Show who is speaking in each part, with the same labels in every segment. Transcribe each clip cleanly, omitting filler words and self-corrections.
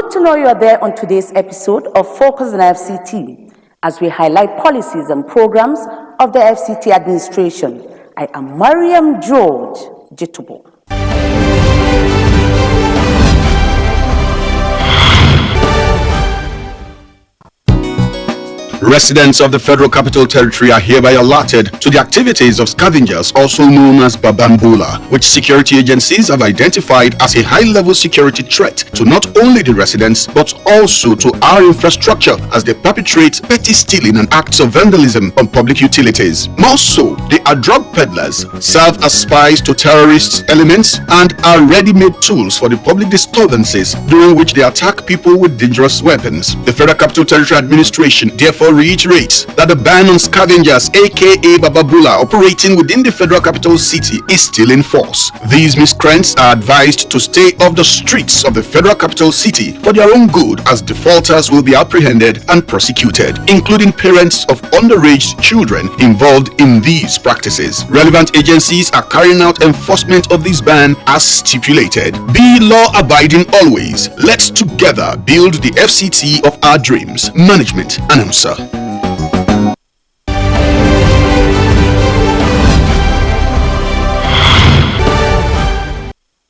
Speaker 1: Good to know you are there on today's episode of Focus on Fct as we highlight policies and programs of the FCT administration. I am Mariam George Jitubo.
Speaker 2: Residents of the Federal Capital Territory are hereby alerted to the activities of scavengers, also known as Babambula, which security agencies have identified as a high-level security threat to not only the residents but also to our infrastructure as they perpetrate petty stealing and acts of vandalism on public utilities. More so, they are drug peddlers, serve as spies to terrorist elements, and are ready-made tools for the public disturbances during which they attack people with dangerous weapons. The Federal Capital Territory Administration therefore reiterates that the ban on scavengers aka Babambula operating within the Federal Capital City is still in force. These miscreants are advised to stay off the streets of the Federal Capital City for their own good, as defaulters will be apprehended and prosecuted, including parents of underage children involved in these practices. Relevant agencies are carrying out enforcement of this ban as stipulated. Be law-abiding always. Let's together build the FCT of our dreams. Management announcer.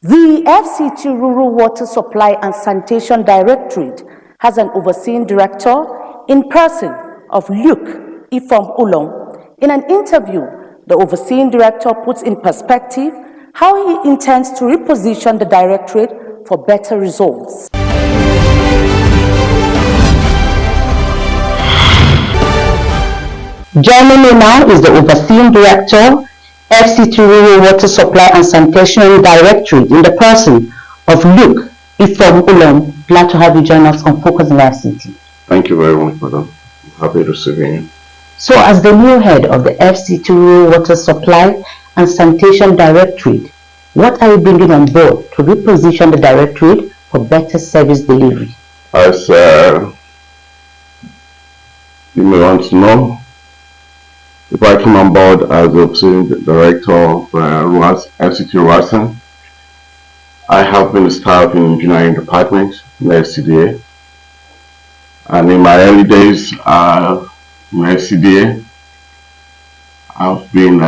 Speaker 1: The FCT Rural Water Supply and Sanitation Directorate has an overseeing director in person of Luke Ifom Ulong. In an interview, the overseeing director puts in perspective how he intends to reposition the directorate for better results.
Speaker 3: Joining me now is the overseeing director, FCT Rural Water Supply and Sanitation Directorate, in the person of Luke Ifom Ulong. Glad to have you join us on Focus on FCT.
Speaker 4: Thank you very much, madam. I'm happy to receive you.
Speaker 3: So, as the new head of the FCT Rural Water Supply and Sanitation Directorate, what are you bringing on board to reposition the directorate for better service delivery?
Speaker 4: As you may want to know, if I came on board as the director of FCT Ruasan, I have been staff in engineering department in the FCDA, and in my early days in FCDA, I've been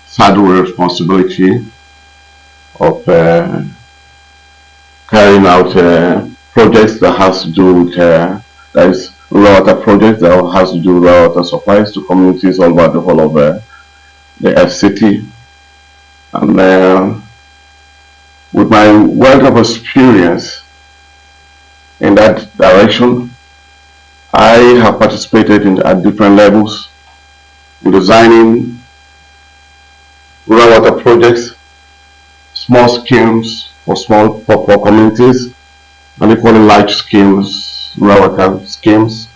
Speaker 4: saddled with responsibility of carrying out projects that has to do with that is water projects that has to do with water supplies to communities all over the whole of the FCT. And with my wealth of experience in that direction, I have participated at different levels in designing rural water projects, small schemes for communities, and equally large schemes, rural water schemes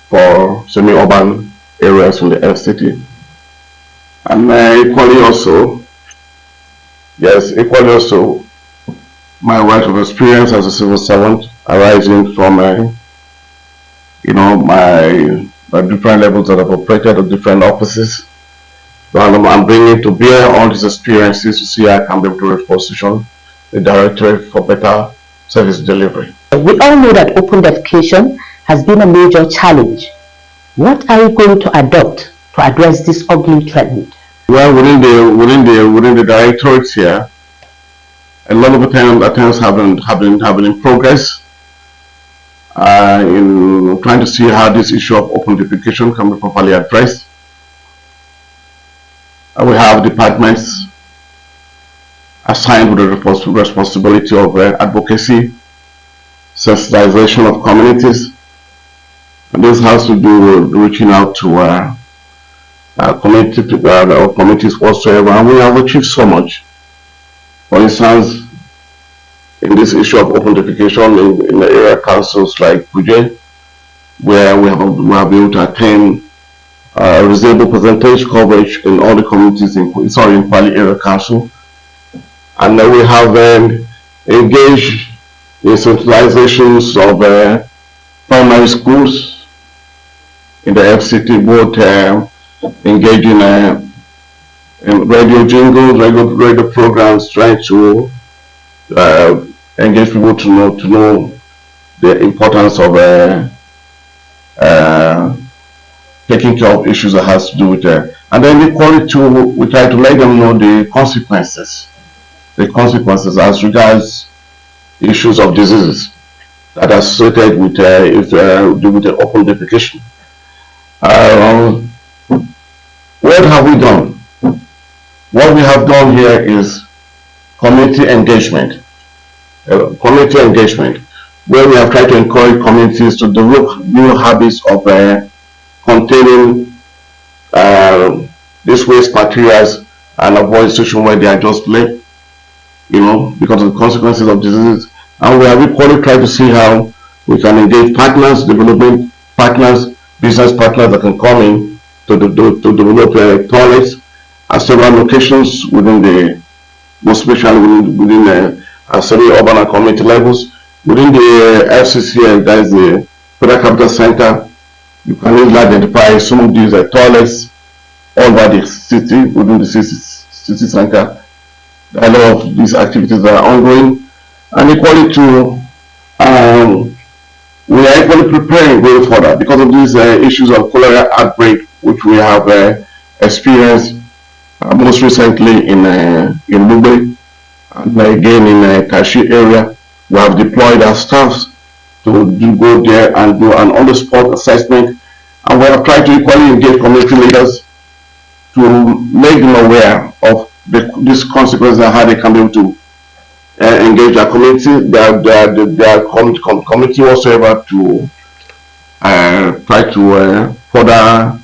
Speaker 4: for semi-urban areas in the FCT. And equally also, my wealth of experience as a civil servant arising from my different levels that I've operated at different offices. So I'm bringing to bear all these experiences to see how I can be able to reposition the directorate for better service delivery.
Speaker 3: We all know that open defecation has been a major challenge. What are you going to adopt to address this ugly trend?
Speaker 4: Well, within the directorates here, a lot of attempts have been in progress in trying to see how this issue of open defecation can be properly addressed. We have departments assigned with the responsibility of advocacy, sensitization of communities, and this has to do with reaching out to communities whatsoever, and we have achieved so much. For instance, in this issue of open defecation in the area councils like Abuja, where we have been able to attain reasonable percentage coverage in all the communities in Kwali area council, and then we have engaged in sensitizations of primary schools in the FCT, both engaging in radio jingles, radio programs, trying to engage people to know the importance of taking care of issues that has to do with and then equally too, we try to let them know the consequences as regards issues of diseases that are associated with the open defecation. What have we done? What we have done here is community engagement. Where we have tried to encourage communities to develop new habits of containing these waste materials and avoid situations where they are just left, because of the consequences of diseases. And we have equally tried to see how we can engage partners, development partners, business partners that can come in to develop toilets at several locations within the, most especially within the semi-urban and community levels. Within the FCC, that is the Federal Capital Center, you can easily identify some of these toilets all over the city, within the city center. There are a lot of these activities that are ongoing. And equally too, we are equally preparing going further because of these issues of cholera outbreak, which we have experienced most recently in Lugbe, and again in Kashi area. We have deployed our staffs to go there and do an on-the-spot assessment, and we have tried to equally engage community leaders to make them aware of these consequences and how they can be able to engage their community, their community whatsoever, to try to further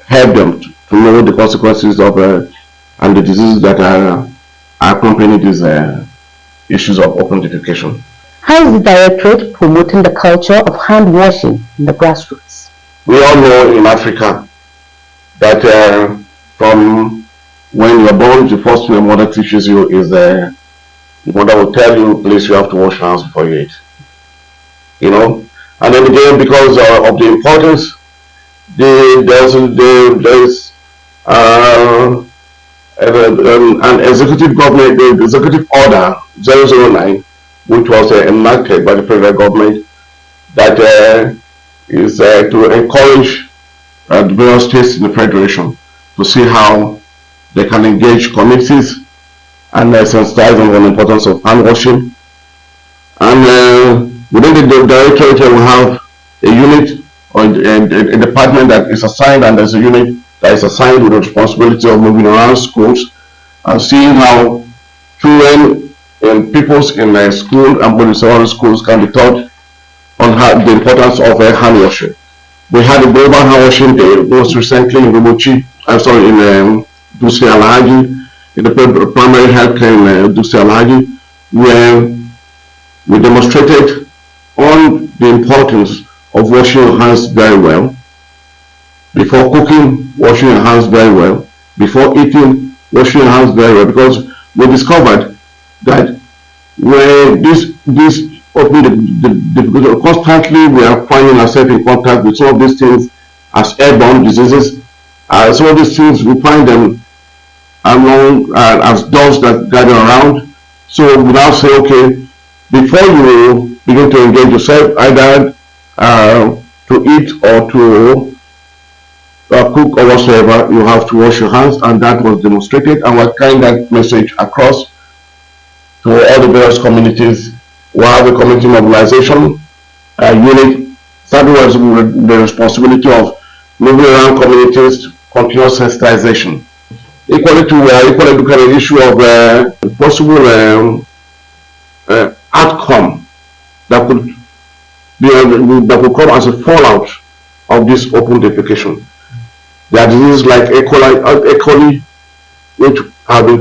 Speaker 4: help them to know the consequences of and the diseases that are accompanying these issues of open defecation.
Speaker 3: How is the Directorate promoting the culture of hand washing in the grassroots?
Speaker 4: We all know in Africa that from when you're born, the first thing your mother teaches you is the mother will tell you, please, you have to wash your hands before you eat. And then again, because of the importance, there's an executive government, the executive order 009, which was enacted by the federal government, that is to encourage the various states in the federation to see how they can engage communities and sensitize them on the importance of hand washing. And within the directorate, we have a unit or a department that is assigned, and there's a unit that is assigned with the responsibility of moving around schools and seeing how children and peoples in school and both in schools can be taught on how the importance of hand washing. We had a global hand washing day most recently in Rubuchi, in Dusi Alhaji, in the primary health care in Dusi Alhaji, where we demonstrated on the importance of washing your hands very well. Before cooking, washing your hands very well. Before eating, washing your hands very well. Because we discovered that when constantly we are finding ourselves in contact with some of these things as airborne diseases. Some of these things we find them among as dust that gather around. So we now say, okay, before you begin to engage yourself, either to eat or to cook or whatsoever, you have to wash your hands, and that was demonstrated, and we're carrying that message across to all the various communities. We have a community mobilization unit that was the responsibility of moving around communities, continuous sensitization. Equally to we are equally looking at the issue of possible outcome that could come as a fallout of this open defecation. There are diseases like E. coli, which have been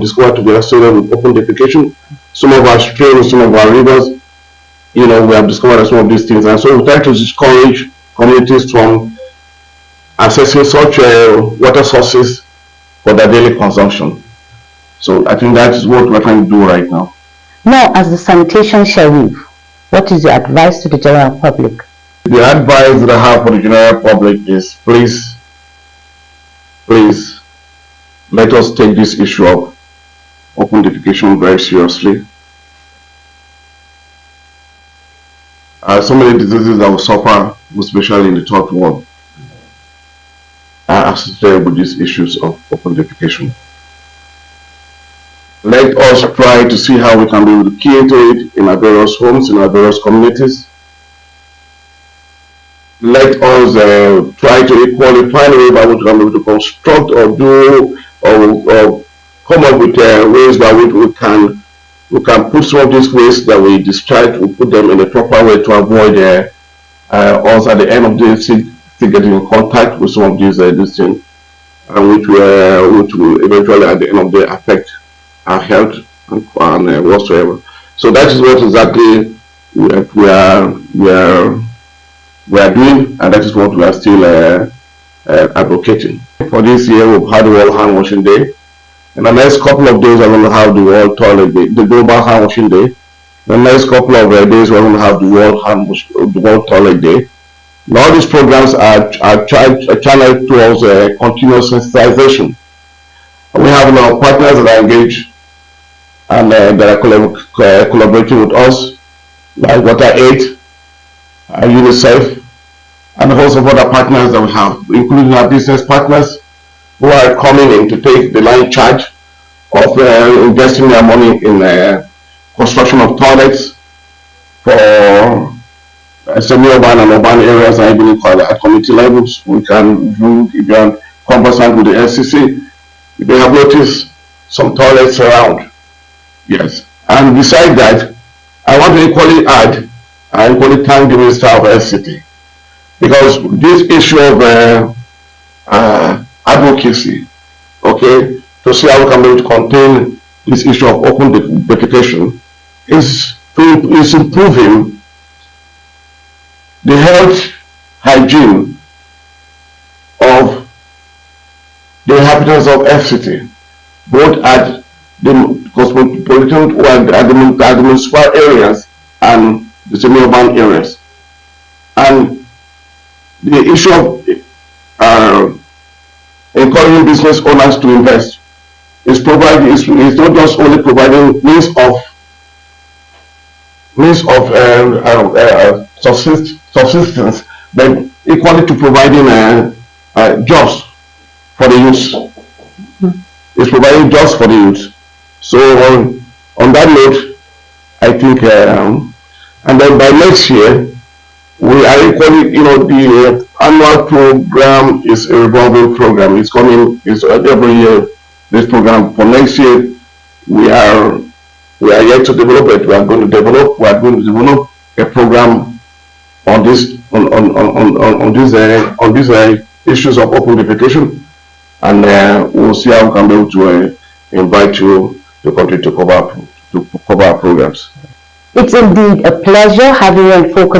Speaker 4: discovered to be associated with open defecation. Some of our streams, some of our rivers, we have discovered some of these things, and so we try to discourage communities from accessing such water sources for their daily consumption. So I think that is what we're trying to do right now.
Speaker 3: Now, as the sanitation sheriff, what is your advice to the general public?
Speaker 4: The advice that I have for the general public is please let us take this issue of open defecation very seriously. so many diseases that will suffer, especially in the third world, are associated with these issues of open defecation. Let us try to see how we can be able to key into it in our various homes, in our various communities. Let us try to equally find a way by which we can be able to construct or do or come up with ways by which we can put some of these waste that we discharge, we put them in a proper way to avoid us at the end of the day still getting in contact with some of these things, which will eventually at the end of the day affect our health and whatsoever. So that is what exactly we are doing, and that is what we are still advocating. For this year, we've had World Hand Washing Day. In the next couple of days, we're going to have the World Toilet Day, the Global Hand Washing Day. In the next couple of days, we're going to have the World Toilet Day. And all these programs are channeled towards continuous sensitization. And we have a lot of partners that are engaged and that are collaborating with us, like WaterAid, UNICEF, and a host of other partners that we have, including our business partners who are coming in to take the line charge of investing their money in construction of toilets for semi-urban and urban areas, and even at community levels. We can do, if you are conversant with the FCC, they have noticed some toilets around. Yes. And besides that, I want to equally add, I equally thank the Minister of FCT, because this issue of advocacy, okay, to see how we can be able to contain this issue of open defecation is improving the health hygiene of the inhabitants of FCT, both at the cosmopolitan and at the municipal areas and the semi-urban areas. And the issue of encouraging business owners to invest is not just only providing means of subsistence, but equally to providing jobs for the youth. It's providing jobs for the youth. So on that note, I think, and then by next year, we are equally, the annual program is a revolving program. It's coming, every year, this program. For next year, we are yet to develop it. We are going to develop a program on these issues of open defecation, and we'll see how we can be able to invite you to continue to cover our programs.
Speaker 3: It's indeed a pleasure having you on Focus